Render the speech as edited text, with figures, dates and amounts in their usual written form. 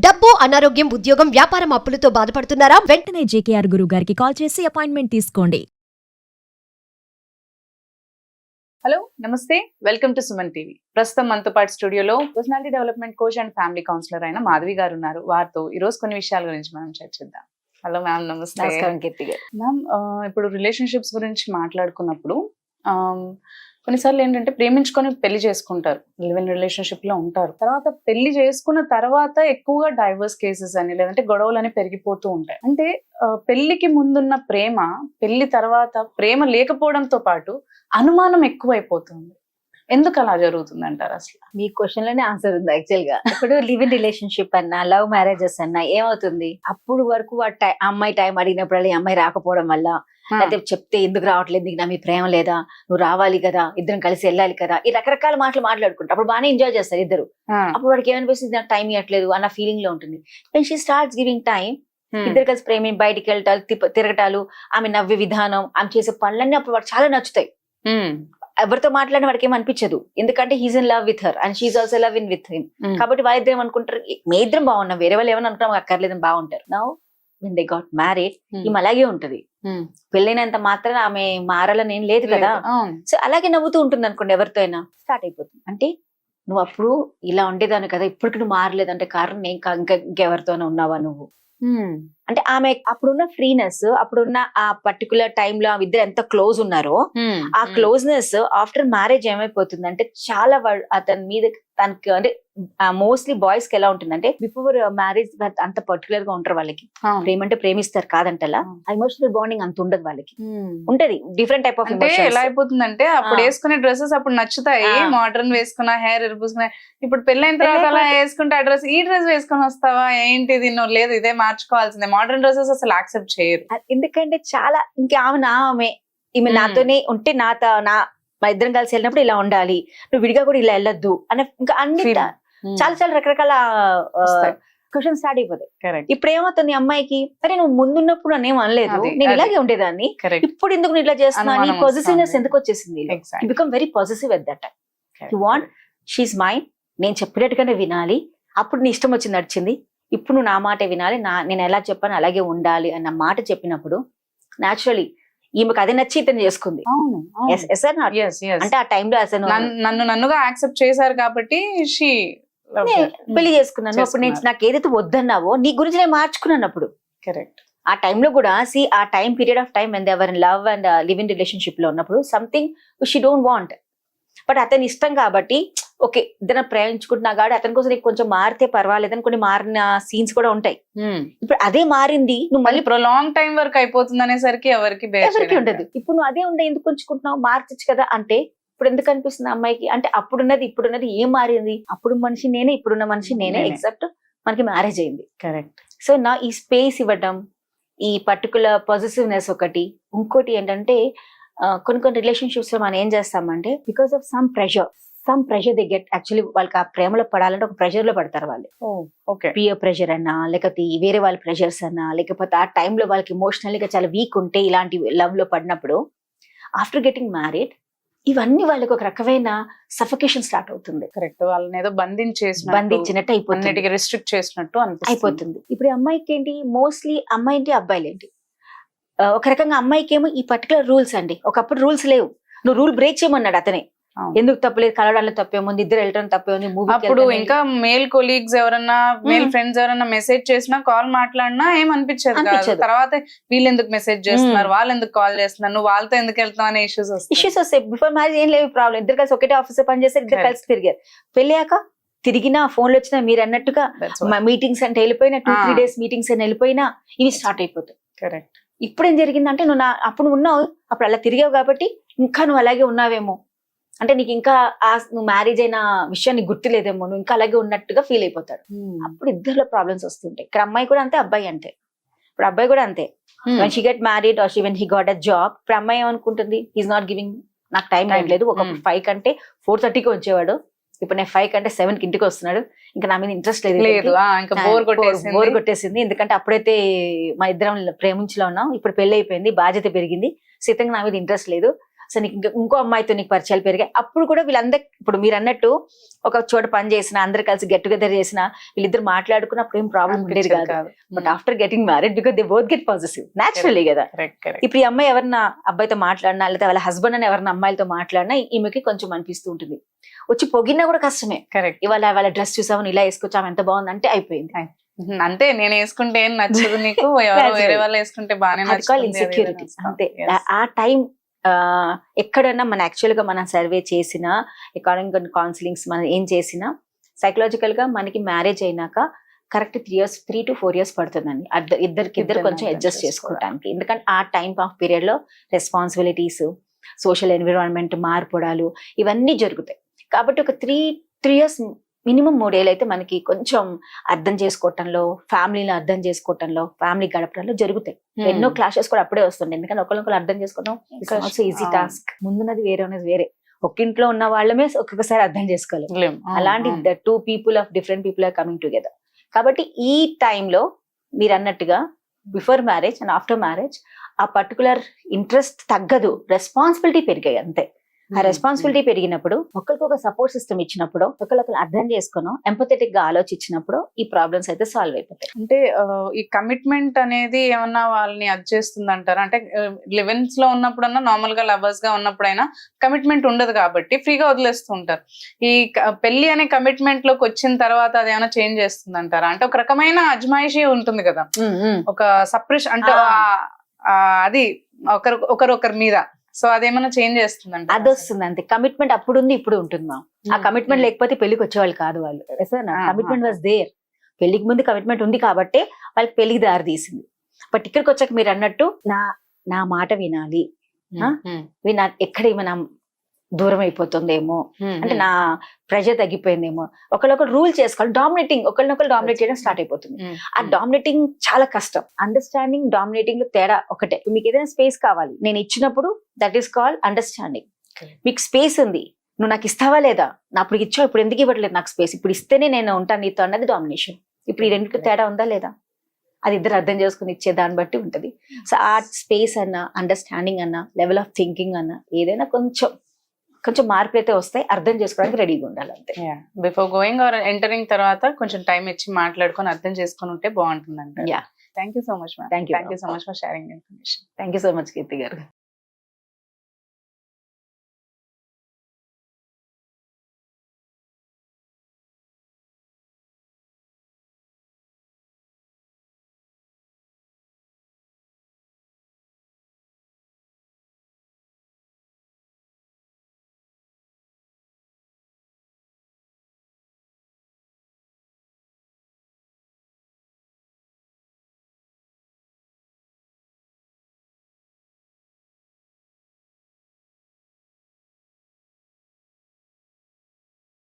డబ్బు, అనారోగ్యం, ఉద్యోగం, వ్యాపారం అప్పులతో బాధపడుతున్నారా? వెంటనే జేకేఆర్ గురువు గారికి కాల్ చేసి అపాయింట్మెంట్ తీసుకోండి. హలో నమస్తే, వెల్కమ్ టు సుమన్ టీవీ. ప్రస్తుతం మనతో పాటు స్టూడియోలో personality development coach and family counsellor అయిన మాధవి గారు ఉన్నారు. వారితో ఈ రోజు కొన్ని విషయాల గురించి మనం చర్చిద్దాం. హలో మ్యామ్, నమస్తే. నమస్కారం కీర్తి గారు. మ్యామ్, ఇప్పుడు రిలేషన్షిప్స్ గురించి మాట్లాడుకున్నప్పుడు కొన్నిసార్లు ఏంటంటే ప్రేమించుకొని పెళ్లి చేసుకుంటారు, లివ్ ఇన్ రిలేషన్షిప్ లో ఉంటారు. తర్వాత పెళ్లి చేసుకున్న తర్వాత ఎక్కువగా డైవర్స్ కేసెస్ అని లేదంటే గొడవలు అని పెరిగిపోతూ ఉంటాయి. అంటే పెళ్లికి ముందున్న ప్రేమ, పెళ్లి తర్వాత ప్రేమ లేకపోవడంతో పాటు అనుమానం ఎక్కువైపోతుంది. ఎందుకు అలా జరుగుతుంది అంటారు? అసలు మీ క్వశ్చన్ లోనే ఆన్సర్ ఉంది యాక్చువల్ గా. ఇప్పుడు లివ్ ఇన్ రిలేషన్షిప్ అన్నా, లవ్ మ్యారేజెస్ అన్నా ఏమవుతుంది, అప్పుడు వరకు అమ్మాయి టైం అడిగినప్పుడు ఈ అమ్మాయి రాకపోవడం వల్ల, లేకపోతే చెప్తే ఎందుకు రావట్లేదు, నీకు నా మీ ప్రేమ లేదా, నువ్వు రావాలి కదా, ఇద్దరం కలిసి వెళ్ళాలి కదా, ఈ రకరకాల మాటలు మాట్లాడుకుంటారు. అప్పుడు బాగానే ఎంజాయ్ చేస్తారు ఇద్దరు. అప్పుడు వాడికి ఏమనిపిస్తుంది, నాకు టైం ఇవ్వట్లేదు అన్న ఫీలింగ్ లో ఉంటుంది. When she starts giving time, ఇద్దరు కలిసి ప్రేమ, బయటికి వెళ్ళటాలు, తిరగటాలు, ఆమె నవ్వే విధానం, ఆమె చేసే పనులన్నీ అప్పుడు వాడు చాలా నచ్చుతాయి. ఎవరితో మాట్లాడిన వాడికి ఏం అనిపించదు, ఎందుకంటే he's in love with her and she also love in with him. కాబట్టి వాళ్ళిద్దరు ఏమనుకుంటారు, మే ఇద్దరం బాగున్నాం, వేరే వాళ్ళు ఏమని అనుకున్నాం, అక్కర్లేదని బాగుంటారు. Now when they got married, ఈమె అలాగే ఉంటది. పెళ్ళైనంత మాత్రం ఆమె మారాలని ఏం లేదు కదా. సో అలాగే నవ్వుతూ ఉంటుంది అనుకోండి, ఎవరితో అయినా స్టార్ట్ అయిపోతుంది. అంటే నువ్వు అప్పుడు ఇలా ఉండేదాన్ని కదా, ఇప్పటికి నువ్వు మారలేదంటే కారణం నేను ఇంకెవరితోనే ఉన్నావా నువ్వు అంటే ఆమె అప్పుడున్న ఫ్రీనెస్, అప్పుడున్న ఆ పర్టికులర్ టైంలో ఆమె ఇద్దరు ఎంత క్లోజ్ ఉన్నారో, ఆ క్లోజ్నెస్ ఆఫ్టర్ మ్యారేజ్ ఏమైపోతుంది అంటే చాలా అతని మీద తనకి, అంటే మోస్ట్లీ బాయ్స్ కి ఎలా ఉంటుందంటే బిఫోర్ మ్యారేజ్ అంత పర్టికులర్ గా ఉంటారు. వాళ్ళకి ప్రేమ అంటే ప్రేమిస్తారు కాదంటలా, ఎమోషనల్ బాండింగ్ అంత ఉండదు వాళ్ళకి. ఉంటది డిఫరెంట్ టైప్ ఆఫ్. ఎలా అయిపోతుందంటే అప్పుడు వేసుకునే డ్రెస్సెస్ అప్పుడు నచ్చుతాయి, మోడర్న్ వేసుకున్నా, హెయిర్ ఎరుపుకున్నా. ఇప్పుడు పెళ్ళైన తర్వాత అలా వేసుకుంటే ఆ డ్రెస్, ఈ డ్రెస్ వేసుకొని వస్తావా ఏంటిది, నువ్వు లేదు ఇదే మార్చుకోవాల్సిందే. మోడర్న్ డ్రెస్సెస్ అసలు యాక్సెప్ట్ చేయరు. ఎందుకంటే చాలా ఇంకా ఈమె నాతోనే ఉంటే మా ఇద్దరం కలిసి వెళ్ళినప్పుడు ఇలా ఉండాలి, నువ్వు విడిగా కూడా ఇలా వెళ్ళొద్దు అనే ఇంకా అన్ని చాలా చాలా రకరకాల క్వశ్చన్ స్టార్ట్ అయిపోతాయి. ఇప్పుడు ఏమవుతుంది అమ్మాయికి, అరే నువ్వు ముందున్నప్పుడు నన్ను ఏం అనలేదు, నేను ఇలాగే ఉండేదాన్ని, ఇప్పుడు ఎందుకు నువ్వు ఇట్లా చేస్తున్నావు, నీ పాజిటివ్నెస్ ఎందుకు వచ్చేసింది. Become very positive at that time. You want she mind, నేను చెప్పినట్టుగానే వినాలి, అప్పుడు నీ ఇష్టం వచ్చి నడిచింది, ఇప్పుడు నువ్వు నా మాట వినాలి, నేను ఎలా చెప్పాను అలాగే ఉండాలి అన్న మాట చెప్పినప్పుడు న్యాచురలీ ఈమెకు అది నచ్చి ఇతను చేసుకుంది. అంటే ఆ టైంలో అసలు నన్నుగా యాక్సెప్ట్ చేశారు కాబట్టి పెళ్లి చేసుకున్నాను. అప్పుడు నేను నాకు ఏదైతే వద్దన్నావో నీ గురించి నేను మార్చుకున్నాను. అప్పుడు కరెక్ట్ ఆ టైంలో కూడా ఆ time period of time when they were in love and live in relationship లో ఉన్నప్పుడు something she don't want, but అతని ఇష్టం కాబట్టి ఓకే ఇద్దరు ప్రేమించుకుంటున్నా కాబట్టి అతని కోసం నీకు కొంచెం మారితే పర్వాలేదని కొన్ని మారిన సీన్స్ కూడా ఉంటాయి. ఇప్పుడు అదే మారింది, నువ్వు మళ్ళీ లాంగ్ టైం వరకు అయిపోతుంది అనేసరికి ఎవరికి ఉండదు. ఇప్పుడు నువ్వు అదే ఉండే ఎందుకు ఉంచుకుంటున్నావు, మార్చచ్చు కదా అంటే ఇప్పుడు ఎందుకు అనిపిస్తుంది అమ్మాయికి, అంటే అప్పుడున్నది ఇప్పుడున్నది ఏం మారింది, అప్పుడు మనిషి నేనే, ఇప్పుడున్న మనిషి నేనే, ఎగ్జాక్ట్ మనకి మ్యారేజ్ అయింది. కరెక్ట్. సో నా ఈ స్పేస్ ఇవ్వడం, ఈ పర్టికులర్ పాజిటివ్నెస్ ఒకటి. ఇంకోటి ఏంటంటే కొన్ని రిలేషన్షిప్స్ లో మనం ఏం చేస్తామంటే because of some pressure they get, actually వాళ్ళకి ఆ ప్రేమలో పడాలంటే ఒక ప్రెషర్ లో పడతారు వాళ్ళు. పియర్ ప్రెషర్ అన్నా, లేకపోతే వేరే వాళ్ళ ప్రెషర్స్ అన్నా, లేకపోతే ఆ టైంలో వాళ్ళకి ఎమోషనల్గా చాలా వీక్ ఉంటే ఇలాంటి లవ్ లో పడినప్పుడు ఆఫ్టర్ గెటింగ్ మ్యారీడ్ ఇవన్నీ వాళ్ళకి ఒక రకమైన సఫికేషన్ స్టార్ట్ అవుతుంది. కరెక్ట్. వాళ్ళని ఏదో బంధించినట్టు అయిపోతుంది, రిస్ట్రిక్ట్ చేసినట్టు అయిపోతుంది. ఇప్పుడు అమ్మాయికి ఏంటి, మోస్ట్లీ అమ్మాయి ఏంటి అబ్బాయిలు ఏంటి, ఒక రకంగా అమ్మాయికి ఏమో ఈ పర్టికులర్ రూల్స్ అండి. ఒకప్పుడు రూల్స్ లేవు, నువ్వు రూల్ బ్రేక్ చేయమన్నాడు అతనే. ఎందుకు తప్పలేదు, కలవడంలో తప్పేముంది, ఇద్దరు వెళ్ళడం తప్పేముంది. అప్పుడు ఇంకా మేల్ కొలీగ్స్ ఎవరన్నా, మేల్ ఫ్రెండ్స్ ఎవరన్నా మెసేజ్ చేసినా, కాల్ మాట్లాడినా ఏమనిపించదు. తర్వాత వీళ్ళు ఎందుకు మెసేజ్ చేస్తున్నారు, వాళ్ళు ఎందుకు కాల్ చేస్తున్నారు, నువ్వు వాళ్ళతో ఎందుకు వెళ్తావు అనే ఇష్యూస్ వస్తాయి. బిఫోర్ మ్యారేజ్ ఏం లేవు ప్రాబ్లం, ఇద్దరు కలిసి ఒకటే ఆఫీస్ పని చేస్తారు, ఇద్దరు కలిసి తిరిగారు. పెళ్ళాక తిరిగినా, ఫోన్లు వచ్చినా, మీరు అన్నట్టుగా మీటింగ్స్ అంటే వెళ్ళిపోయినా, 2-3 days మీటింగ్స్ అని వెళ్ళిపోయినా ఇవి స్టార్ట్ అయిపోతాయి. కరెక్ట్. ఇప్పుడు ఏం జరిగిందంటే నువ్వు అప్పుడు ఉన్నావు, అప్పుడు అలా తిరిగావు కాబట్టి ఇంకా నువ్వు అలాగే ఉన్నావేమో, అంటే నీకు ఇంకా నువ్వు మ్యారేజ్ అయిన విషయం నీకు గుర్తులేదేమో, నువ్వు ఇంకా అలాగే ఉన్నట్టుగా ఫీల్ అయిపోతాడు. అప్పుడు ఇద్దరిలో ప్రాబ్లమ్స్ వస్తుంటాయి. ఇక్కడ అమ్మాయి కూడా అంతే, అబ్బాయి అంతే. ఇప్పుడు అబ్బాయి కూడా అంతే, when she get married or when he got a job, ఇప్పుడు అమ్మాయి ఏమనుకుంటుంది, ఈజ్ నాట్ గివింగ్, నాకు టైం లేదు. ఒక 5 కంటే 4:30కి వచ్చేవాడు, ఇప్పుడు నేను 5 కంటే 7కి ఇంటికి వస్తున్నాడు, ఇంకా నా మీద ఇంట్రెస్ట్ లేదు, బోర్ కొట్టేసింది. ఎందుకంటే అప్పుడైతే మా ఇద్దరం ప్రేమించులో ఉన్నాం, ఇప్పుడు పెళ్లి అయిపోయింది, బాధ్యత పెరిగింది, సీతంగా నా మీద ఇంట్రెస్ట్ లేదు. అసలు నీకు ఇంకో అమ్మాయితో నీకు పరిచయాలు పెరిగాయి. అప్పుడు కూడా వీళ్ళందరూ ఇప్పుడు మీరు అన్నట్టు ఒక చోట పని చేసిన అందరు కలిసి గెట్ టుగెదర్ చేసిన వీళ్ళిద్దరు మాట్లాడుకున్నప్పుడు ఏం ప్రాబ్లం ఉండేది కాదు. But after getting married because they both get positive naturally కదా. ఇప్పుడు ఈ అమ్మాయి ఎవరన్నా అబ్బాయితో మాట్లాడినా లేదా వాళ్ళ హస్బెండ్ అని ఎవరైనా అమ్మాయిలతో మాట్లాడినా ఈమెకి కొంచెం అనిపిస్తూ ఉంటుంది. వచ్చి పొగినా కూడా కష్టమే. కరెక్ట్. ఇవాళ వాళ్ళ డ్రెస్ చూసామని ఇలా వేసుకొచ్చాము ఎంత బాగుంది అంటే అయిపోయింది. అంటే నేను వేసుకుంటే ఏం నచ్చదు నీకు, ఎవరో వేరే వాళ్ళు వేసుకుంటే బాగానే నచ్చుతుంది. ఇన్సెక్యూరిటీస్ అంతే. ఆ టైం ఎక్కడన్నా మన యాక్చువల్ గా మనం సర్వే చేసినా అకార్డింగ్ కౌన్సిలింగ్స్ మనం ఏం చేసినా సైకలాజికల్ గా మనకి మ్యారేజ్ అయినాక కరెక్ట్ 3 to 4 years పడుతుందండి ఇద్దరు కొంచెం అడ్జస్ట్ చేసుకోవడానికి. ఎందుకంటే ఆ టైం ఆఫ్ పీరియడ్ లో రెస్పాన్సిబిలిటీస్, సోషల్ ఎన్విరాన్మెంట్ మార్పుడాలు ఇవన్నీ జరుగుతాయి. కాబట్టి ఒక 3 years మినిమం 3 ఏళ్ళు అయితే మనకి కొంచెం అర్థం చేసుకోవటంలో, ఫ్యామిలీని అర్థం చేసుకోవటంలో, ఫ్యామిలీ గడపడంలో జరుగుతాయి. ఎన్నో క్లాషెస్ కూడా అప్పుడే వస్తుంది. ఎందుకంటే ఒకరికొకరు అర్థం చేసుకోవడం ఈజీ టాస్క్. ముందున్నది వేరే ఉన్నది వేరే. ఒక్కింట్లో ఉన్న వాళ్ళమే ఒక్కొక్కసారి అర్థం చేసుకోలేం. అలాంటి 2 people of different people are coming together. కాబట్టి ఈ టైంలో మీరు అన్నట్టుగా before marriage and after marriage ఆ పర్టికులర్ ఇంట్రెస్ట్ తగ్గదు, రెస్పాన్సిబిలిటీ పెరిగాయి అంతే. ఆ రెస్పాన్సిబిలిటీ పెరిగినప్పుడు ఒకరికొక సపోర్ట్ సిస్టమ్ ఇచ్చినప్పుడు, ఒకరికొకరు అర్థం చేసుకున్నాం, ఎంపథెటిక్ గా ఆలోచించినప్పుడు ఈ ప్రాబ్లమ్స్ అయితే సాల్వ్ అయిపోతాయి. అంటే ఈ కమిట్మెంట్ అనేది ఏమన్నా వాళ్ళని అది చేస్తుంది అంటారా? అంటే లివెన్స్ లో ఉన్నప్పుడన్నా నార్మల్ గా లవర్స్ గా ఉన్నప్పుడైనా కమిట్మెంట్ ఉండదు కాబట్టి ఫ్రీగా వదిలేస్తూ ఉంటారు. ఈ పెళ్లి అనే కమిట్మెంట్ లోకి వచ్చిన తర్వాత అది ఏమైనా చేంజ్ చేస్తుంది అంటారా? అంటే ఒక రకమైన అజమాయిషీ ఉంటుంది కదా, ఒక సప్రెషన్ అంటే అది ఒకరొకరి మీద. సో అదేమన్నా చేంజ్ చేస్తుందంట? అది వస్తుంది అంతే. కమిట్మెంట్ అప్పుడు ఉంది, ఇప్పుడు ఉంటుందా? ఆ కమిట్మెంట్ లేకపోతే పెళ్లికి వచ్చేవాళ్ళు కాదు వాళ్ళు. Commitment was there. పెళ్లికి ముందు కమిట్మెంట్ ఉంది కాబట్టి వాళ్ళకి పెళ్లికి దారి తీసింది. బట్ ఇక్కడికి వచ్చాక మీరు అన్నట్టు నా మాట వినాలి, ఎక్కడ ఏమైనా దూరం అయిపోతుందేమో, అంటే నా ప్రెషర్ తగ్గిపోయిందేమో, ఒకళ్ళొకరు రూల్ చేసుకోవాలి. డామినేటింగ్, ఒకళ్ళనొకరు డామినేట్ చేయడం స్టార్ట్ అయిపోతుంది. ఆ డామినేటింగ్ చాలా కష్టం. అండర్స్టాండింగ్, డామినేటింగ్ లో తేడా ఒకటే. మీకు ఏదైనా స్పేస్ కావాలి, నేను ఇచ్చినప్పుడు దట్ ఈస్ కాల్డ్ అండర్స్టాండింగ్. మీకు స్పేస్ ఉంది, నువ్వు నాకు ఇస్తావా లేదా, నా అప్పుడు ఇచ్చావు, ఇప్పుడు ఎందుకు ఇవ్వట్లేదు నాకు స్పేస్, ఇప్పుడు ఇస్తేనే నేను ఉంటాను నీతో అన్నది డామినేషన్. ఇప్పుడు ఈ రెండింటికి తేడా ఉందా లేదా, అది ఇద్దరు అర్థం చేసుకుని ఇచ్చే దాన్ని బట్టి ఉంటది. సో ఆ స్పేస్ అన్నా, అండర్స్టాండింగ్ అన్నా, లెవెల్ ఆఫ్ థింకింగ్ అన్నా ఏదైనా కొంచెం మార్పులు అయితే వస్తాయి. అర్థం చేసుకోవడానికి రెడీగా ఉండాలి అంతే. బిఫోర్ గోయింగ్ ఆర్ ఎంటరింగ్ తర్వాత కొంచెం టైం ఇచ్చి మాట్లాడుకొని అర్థం చేసుకుని ఉంటే బాగుంటుంది అంట. Thank you so much ma'am. Thank you so much for sharing information. Thank you so much Keerthi గారు.